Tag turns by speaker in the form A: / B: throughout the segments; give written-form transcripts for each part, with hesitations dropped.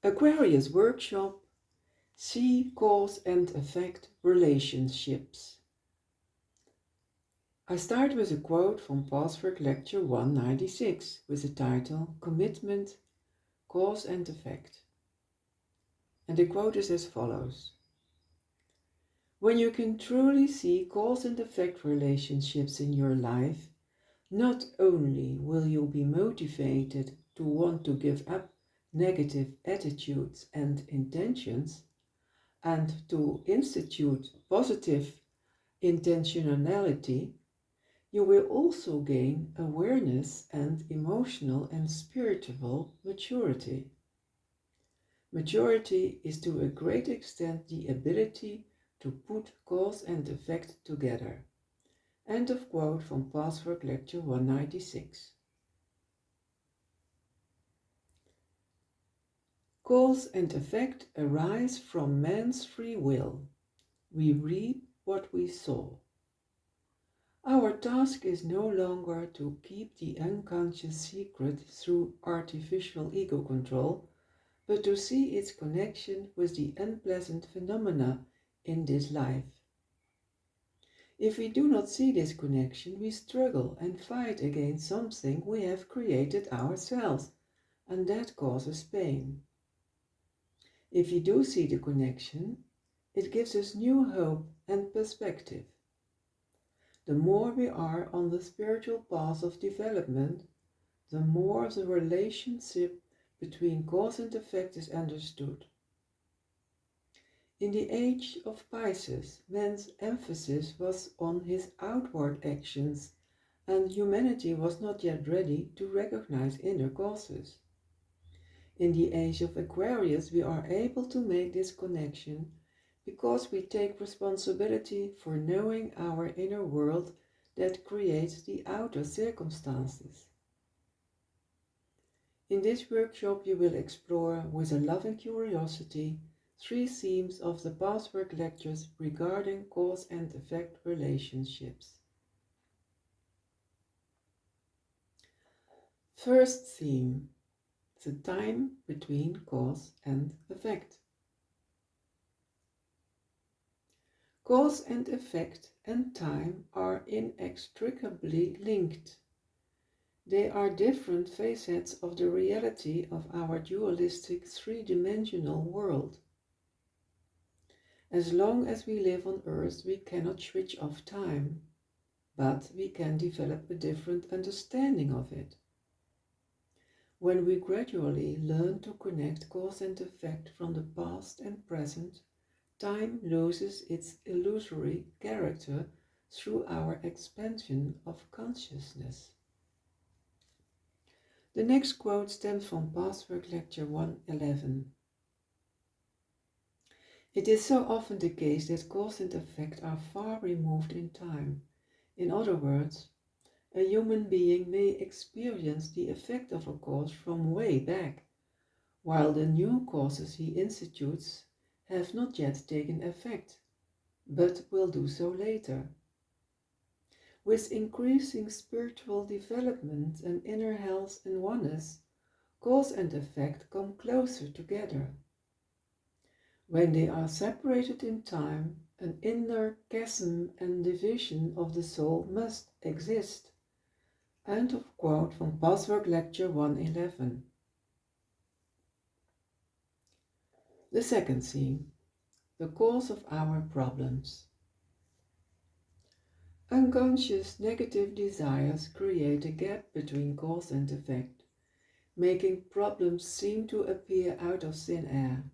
A: Aquarius workshop, see cause and effect relationships. I start with a quote from Pathwork Lecture 196 with the title Commitment, Cause and Effect. And the quote is as follows. When you can truly see cause and effect relationships in your life, not only will you be motivated to want to give up negative attitudes and intentions and to institute positive intentionality, you will also gain awareness and emotional and spiritual maturity. Maturity is to a great extent the ability to put cause and effect together. End of quote from Pathwork Lecture 196. Cause and effect arise from man's free will. We reap what we sow. Our task is no longer to keep the unconscious secret through artificial ego control, but to see its connection with the unpleasant phenomena in this life. If we do not see this connection, we struggle and fight against something we have created ourselves, and that causes pain. If we do see the connection, it gives us new hope and perspective. The more we are on the spiritual path of development, the more the relationship between cause and effect is understood. In the Age of Pisces, man's emphasis was on his outward actions, and humanity was not yet ready to recognize inner causes. In the Age of Aquarius, we are able to make this connection because we take responsibility for knowing our inner world that creates the outer circumstances. In this workshop you will explore with a loving curiosity 3 themes of the Pathwork Lectures regarding cause and effect relationships. First theme, the time between cause and effect. Cause and effect and time are inextricably linked. They are different facets of the reality of our dualistic three-dimensional world. As long as we live on Earth, we cannot switch off time, but we can develop a different understanding of it. When we gradually learn to connect cause and effect from the past and present, time loses its illusory character through our expansion of consciousness. The next quote stems from Pathwork Lecture 111. It is so often the case that cause and effect are far removed in time. In other words, a human being may experience the effect of a cause from way back, while the new causes he institutes have not yet taken effect, but will do so later. With increasing spiritual development and inner health and oneness, cause and effect come closer together. When they are separated in time, an inner chasm and division of the soul must exist. End of quote from Pathwork Lecture 111. The second theme, the cause of our problems. Unconscious negative desires create a gap between cause and effect, making problems seem to appear out of thin air.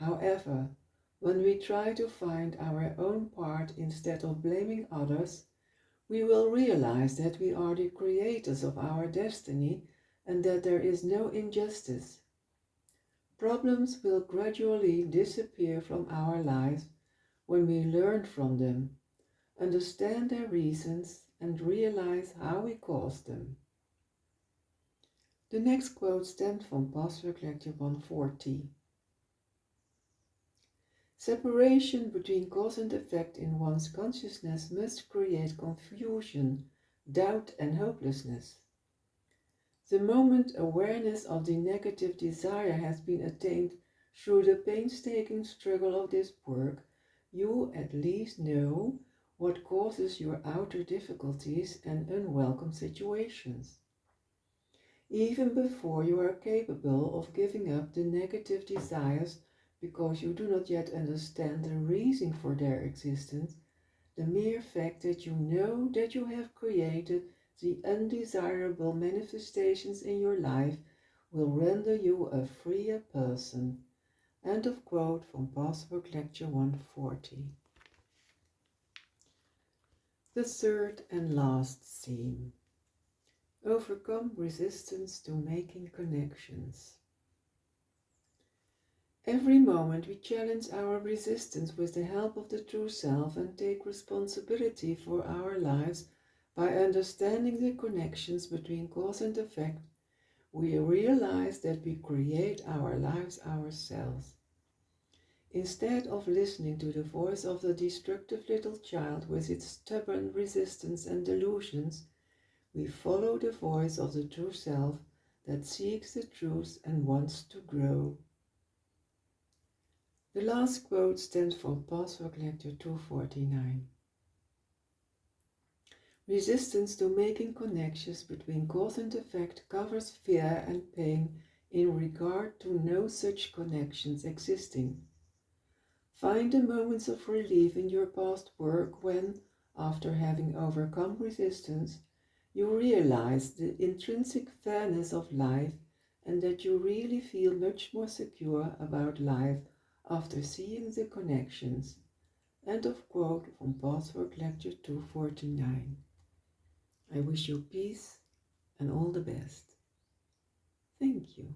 A: However, when we try to find our own part instead of blaming others, we will realize that we are the creators of our destiny and that there is no injustice. Problems will gradually disappear from our lives when we learn from them, understand their reasons, and realize how we caused them. The next quote stems from Pathwork Lecture 140. Separation between cause and effect in one's consciousness must create confusion, doubt, and hopelessness. The moment awareness of the negative desire has been attained through the painstaking struggle of this work, you at least know what causes your outer difficulties and unwelcome situations. Even before you are capable of giving up the negative desires because you do not yet understand the reason for their existence, the mere fact that you know that you have created the undesirable manifestations in your life will render you a freer person. End of quote from Pathwork Lecture 140. The third and last theme. Overcome resistance to making connections. Every moment we challenge our resistance with the help of the true self and take responsibility for our lives by understanding the connections between cause and effect. We realize that we create our lives ourselves. Instead of listening to the voice of the destructive little child with its stubborn resistance and delusions, we follow the voice of the true self that seeks the truth and wants to grow. The last quote stands from Pathwork Lecture 249. Resistance to making connections between cause and effect covers fear and pain in regard to no such connections existing. Find the moments of relief in your past work when, after having overcome resistance, you realize the intrinsic fairness of life and that you really feel much more secure about life after seeing the connections. End of quote from Pathwork Lecture 249. I wish you peace and all the best. Thank you.